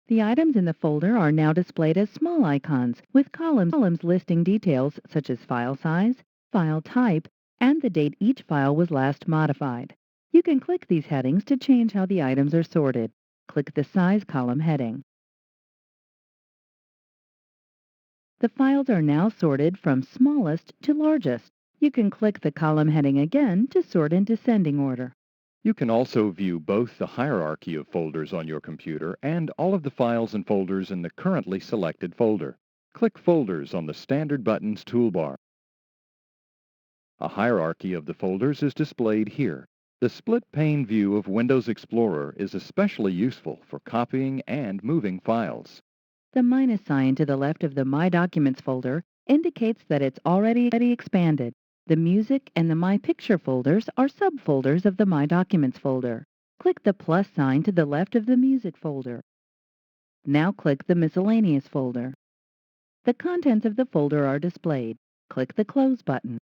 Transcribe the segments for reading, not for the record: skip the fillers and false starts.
The items in the folder are now displayed as small icons with columns listing details such as file size, file type, and the date each file was last modified. You can click these headings to change how the items are sorted. Click the Size column heading. The files are now sorted from smallest to largest. You can click the column heading again to sort in descending order. You can also view both the hierarchy of folders on your computer and all of the files and folders in the currently selected folder. Click Folders on the Standard Buttons toolbar. A hierarchy of the folders is displayed here. The split-pane view of Windows Explorer is especially useful for copying and moving files. The minus sign to the left of the My Documents folder indicates that it's already expanded. The Music and the My Picture folders are subfolders of the My Documents folder. Click the plus sign to the left of the Music folder. Now click the Miscellaneous folder. The contents of the folder are displayed. Click the Close button.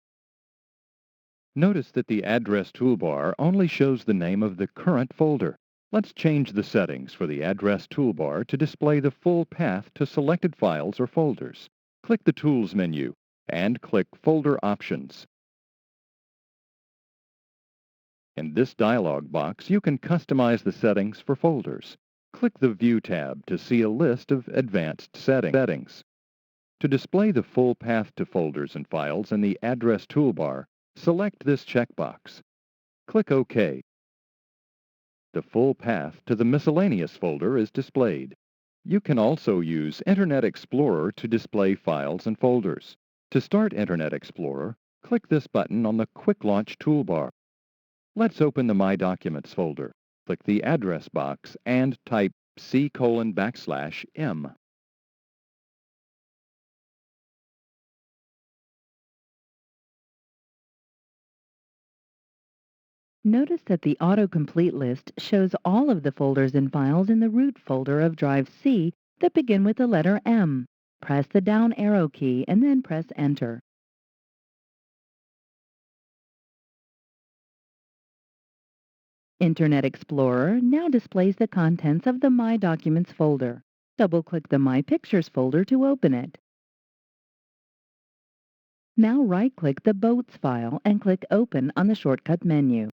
Notice that the Address toolbar only shows the name of the current folder. Let's change the settings for the Address toolbar to display the full path to selected files or folders. Click the Tools menu and click Folder Options. In this dialog box, you can customize the settings for folders. Click the View tab to see a list of advanced settings. To display the full path to folders and files in the Address toolbar, select this checkbox. Click OK. The full path to the Miscellaneous folder is displayed. You can also use Internet Explorer to display files and folders. To start Internet Explorer, click this button on the Quick Launch toolbar. Let's open the My Documents folder. Click the Address box and type C:\M. Notice that the autocomplete list shows all of the folders and files in the root folder of drive C that begin with the letter M. Press the down arrow key and then press Enter. Internet Explorer now displays the contents of the My Documents folder. Double-click the My Pictures folder to open it. Now right-click the Boats file and click Open on the shortcut menu.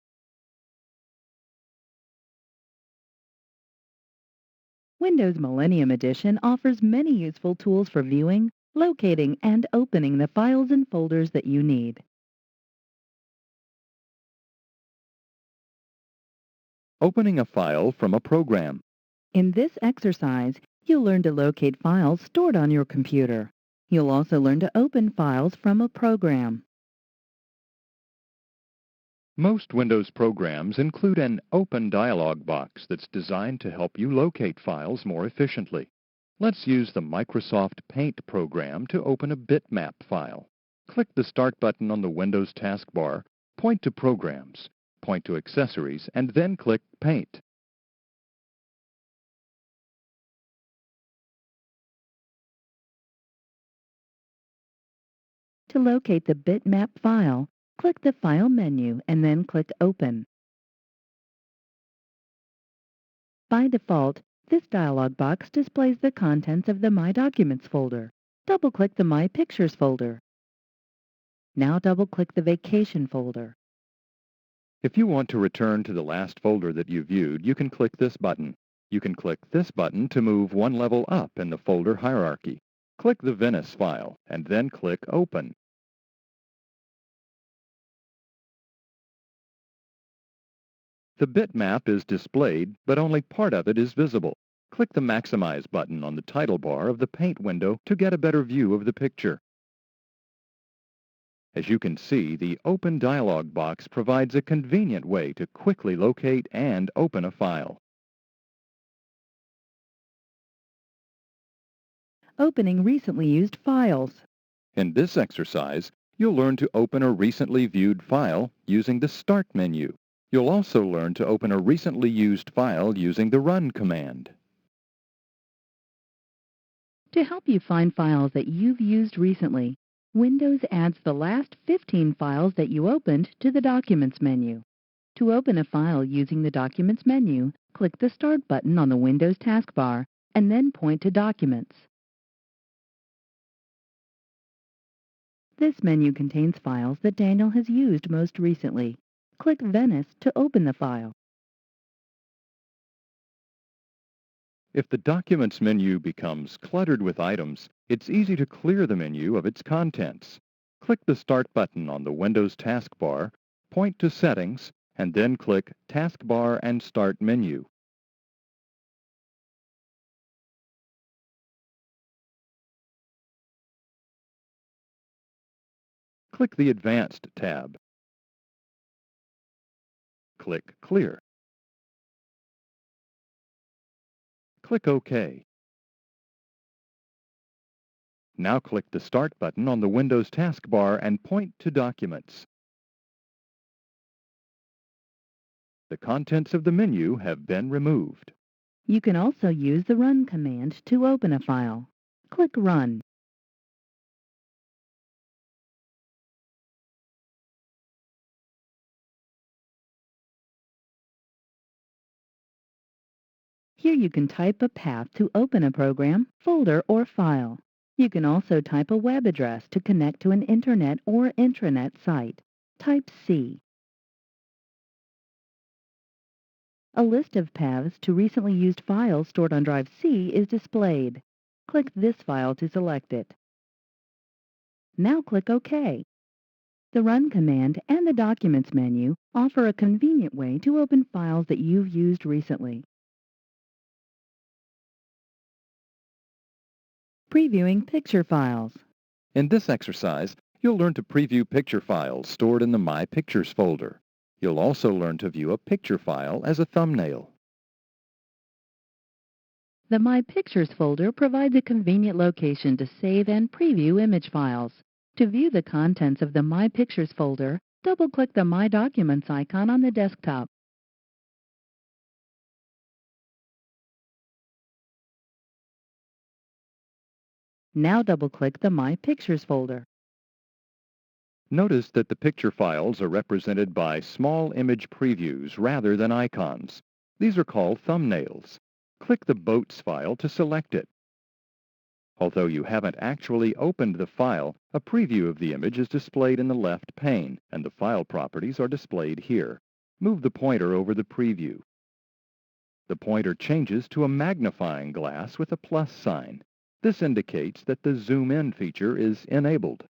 Windows Millennium Edition offers many useful tools for viewing, locating, and opening the files and folders that you need. Opening a file from a program. In this exercise, you'll learn to locate files stored on your computer. You'll also learn to open files from a program. Most Windows programs include an Open dialog box that's designed to help you locate files more efficiently. Let's use the Microsoft Paint program to open a bitmap file. Click the Start button on the Windows taskbar, point to Programs, point to Accessories, and then click Paint. To locate the bitmap file, click the File menu and then click Open. By default, this dialog box displays the contents of the My Documents folder. Double-click the My Pictures folder. Now double-click the Vacation folder. If you want to return to the last folder that you viewed, you can click this button. You can click this button to move one level up in the folder hierarchy. Click the Venice file and then click Open. The bitmap is displayed, but only part of it is visible. Click the Maximize button on the title bar of the Paint window to get a better view of the picture. As you can see, the Open dialog box provides a convenient way to quickly locate and open a file. Opening recently used files. In this exercise, you'll learn to open a recently viewed file using the Start menu. You'll also learn to open a recently used file using the Run command. To help you find files that you've used recently, Windows adds the last 15 files that you opened to the Documents menu. To open a file using the Documents menu, click the Start button on the Windows taskbar and then point to Documents. This menu contains files that Daniel has used most recently. Click Venice to open the file. If the Documents menu becomes cluttered with items, it's easy to clear the menu of its contents. Click the Start button on the Windows taskbar, point to Settings, and then click Taskbar and Start Menu. Click the Advanced tab. Click Clear. Click OK. Now click the Start button on the Windows taskbar and point to Documents. The contents of the menu have been removed. You can also use the Run command to open a file. Click Run. Here you can type a path to open a program, folder, or file. You can also type a web address to connect to an Internet or intranet site. Type C. A list of paths to recently used files stored on drive C is displayed. Click this file to select it. Now click OK. The Run command and the Documents menu offer a convenient way to open files that you've used recently. Previewing picture files. In this exercise, you'll learn to preview picture files stored in the My Pictures folder. You'll also learn to view a picture file as a thumbnail. The My Pictures folder provides a convenient location to save and preview image files. To view the contents of the My Pictures folder, double-click the My Documents icon on the desktop. Now double-click the My Pictures folder. Notice that the picture files are represented by small image previews rather than icons. These are called thumbnails. Click the Boats file to select it. Although you haven't actually opened the file, a preview of the image is displayed in the left pane, and the file properties are displayed here. Move the pointer over the preview. The pointer changes to a magnifying glass with a plus sign. This indicates that the Zoom In feature is enabled.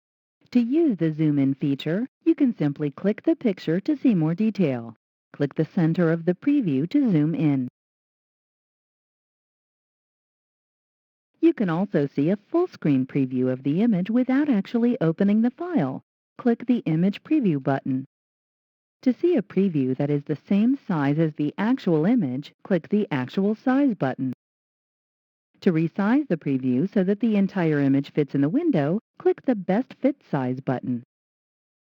To use the Zoom In feature, you can simply click the picture to see more detail. Click the center of the preview to zoom in. You can also see a full-screen preview of the image without actually opening the file. Click the Image Preview button. To see a preview that is the same size as the actual image, click the Actual Size button. To resize the preview so that the entire image fits in the window, click the Best Fit Size button.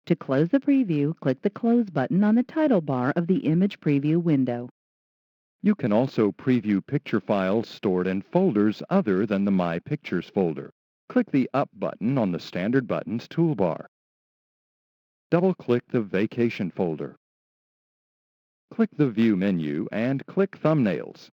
To close the preview, click the Close button on the title bar of the Image Preview window. You can also preview picture files stored in folders other than the My Pictures folder. Click the Up button on the Standard Buttons toolbar. Double-click the Vacation folder. Click the View menu and click Thumbnails.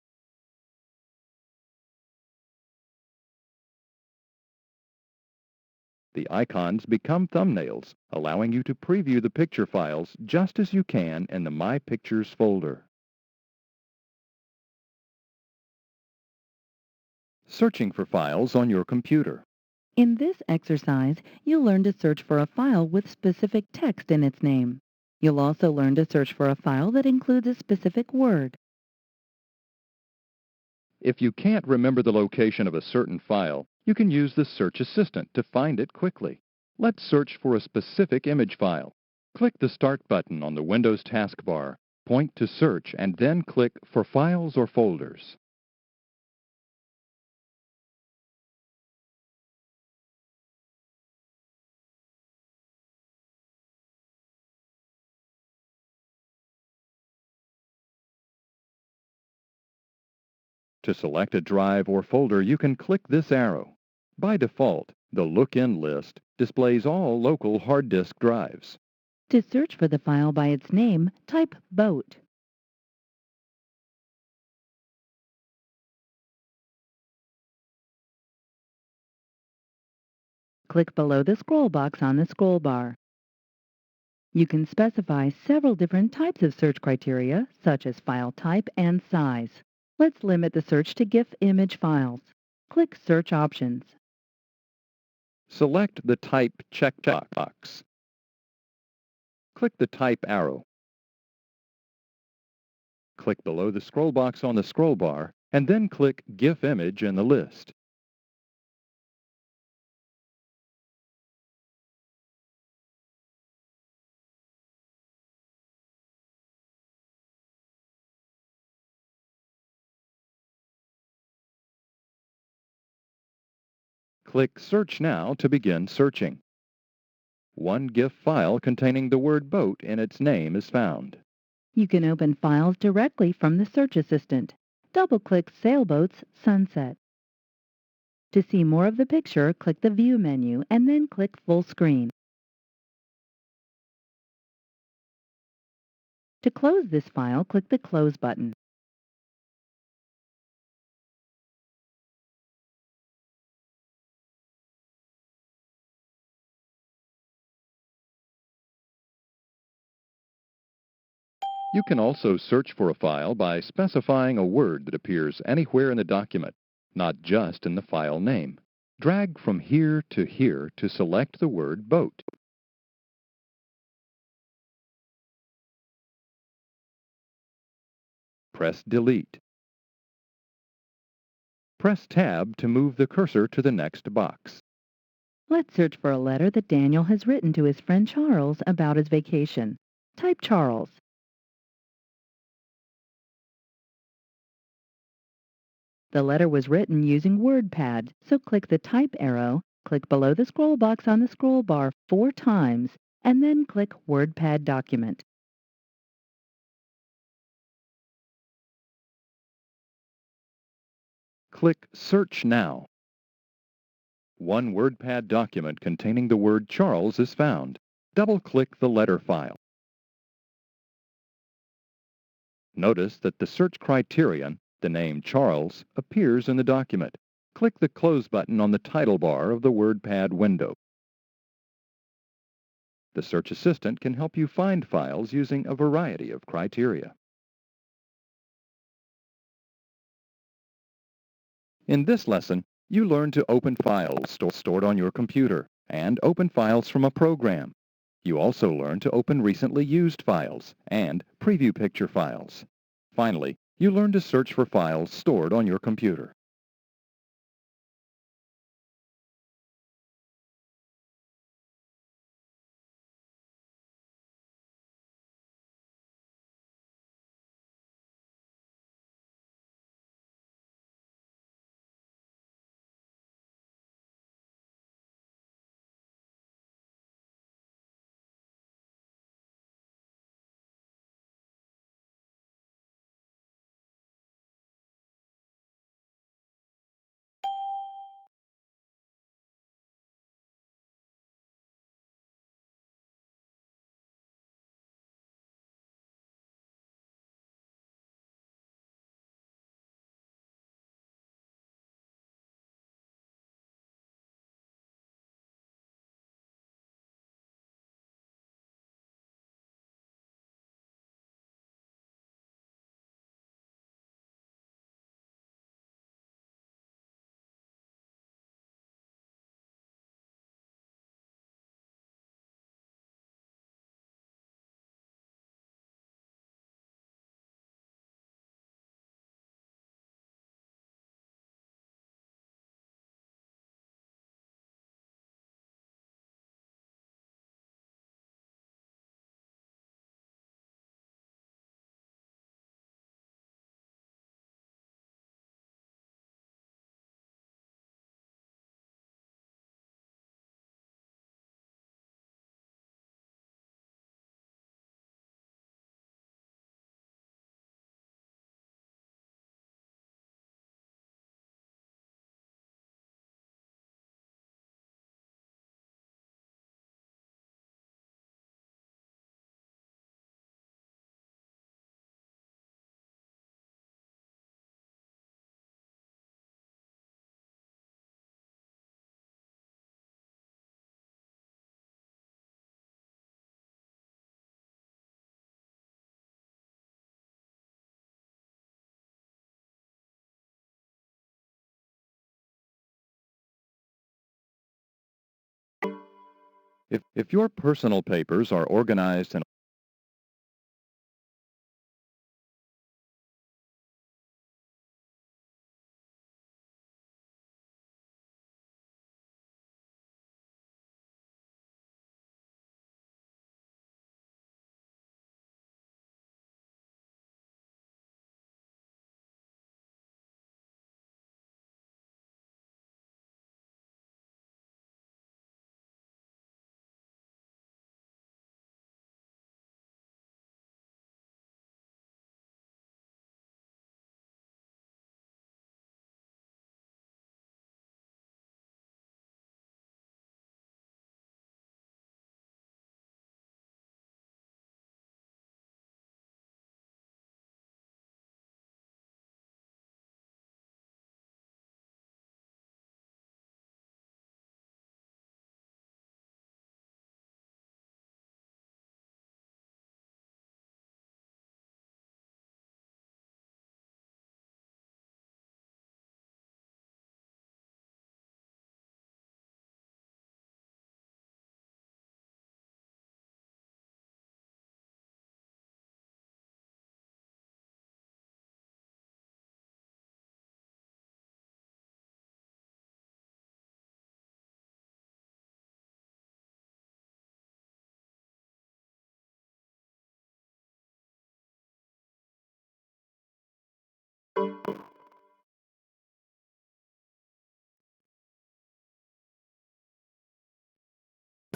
The icons become thumbnails, allowing you to preview the picture files just as you can in the My Pictures folder. Searching for files on your computer. In this exercise, you'll learn to search for a file with specific text in its name. You'll also learn to search for a file that includes a specific word. If you can't remember the location of a certain file, you can use the Search Assistant to find it quickly. Let's search for a specific image file. Click the Start button on the Windows taskbar, point to Search, and then click for Files or Folders. To select a drive or folder, you can click this arrow. By default, the Look-In list displays all local hard disk drives. To search for the file by its name, type Boat. Click below the scroll box on the scroll bar. You can specify several different types of search criteria, such as file type and size. Let's limit the search to GIF image files. Click Search Options. Select the Type checkbox. Click the Type arrow. Click below the scroll box on the scroll bar, and then click GIF image in the list. Click Search Now to begin searching. One GIF file containing the word boat in its name is found. You can open files directly from the Search Assistant. Double-click Sailboats Sunset. To see more of the picture, click the View menu and then click Full Screen. To close this file, click the Close button. You can also search for a file by specifying a word that appears anywhere in the document, not just in the file name. Drag from here to select the word boat. Press Delete. Press Tab to move the cursor to the next box. Let's search for a letter that Daniel has written to his friend Charles about his vacation. Type Charles. The letter was written using WordPad, so click the Type arrow, click below the scroll box on the scroll bar 4 times, and then click WordPad Document. Click Search Now. One WordPad document containing the word Charles is found. Double-click the letter file. Notice that the search criterion, the name Charles, appears in the document. Click the Close button on the title bar of the WordPad window. The Search Assistant can help you find files using a variety of criteria. In this lesson, you learned to open files stored on your computer and open files from a program. You also learned to open recently used files and preview picture files. Finally, you learned to search for files stored on your computer. If your personal papers are organized in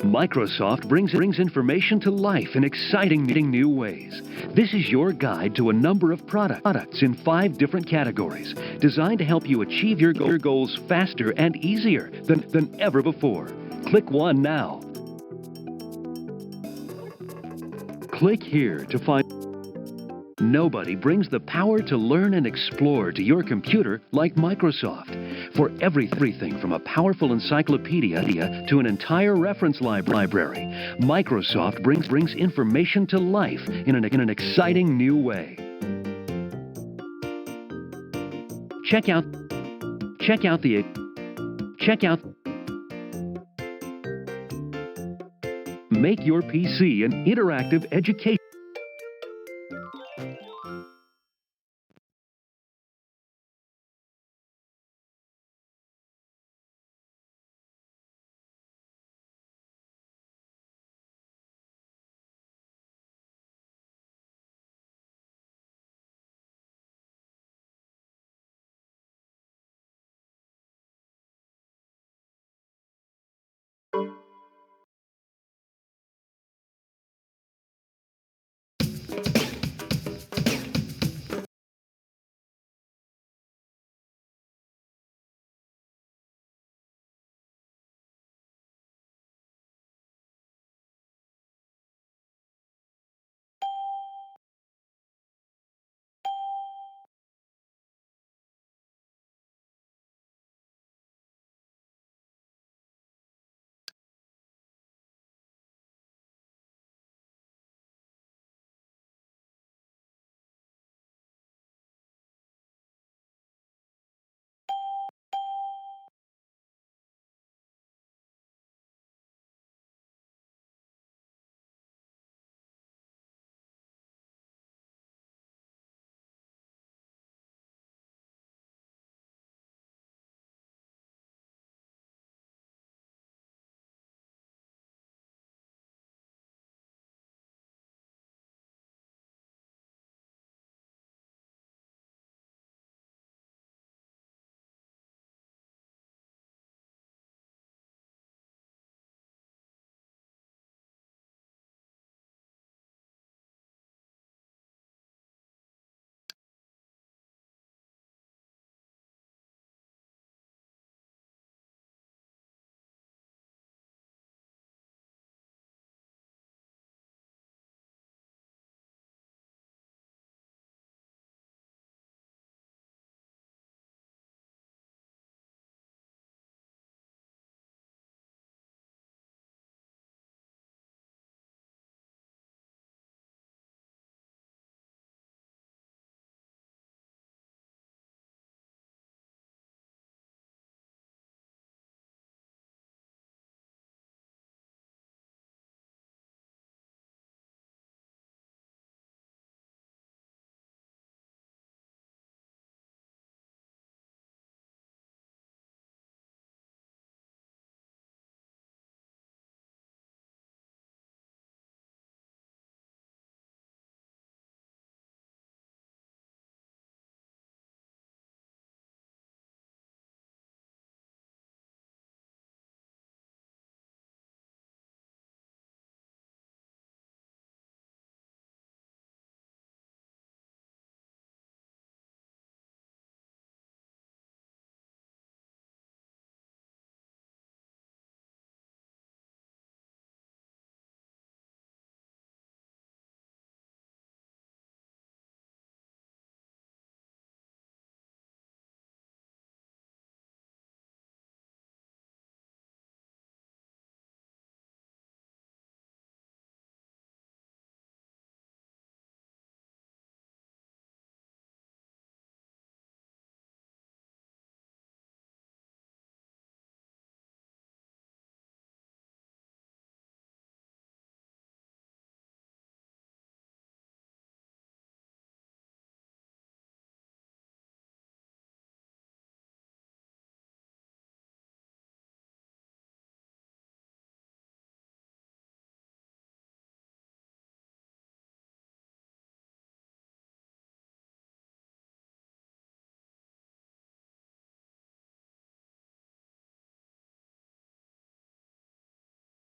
Microsoft brings information to life in exciting new ways. This is your guide to a number of products in 5 different categories, designed to help you achieve your goals faster and easier than ever before. Click one now. Click here to find. Nobody brings the power to learn and explore to your computer like Microsoft. For everything from a powerful encyclopedia to an entire reference library, Microsoft brings information to life in an exciting new way. Check out. Make your PC an interactive education.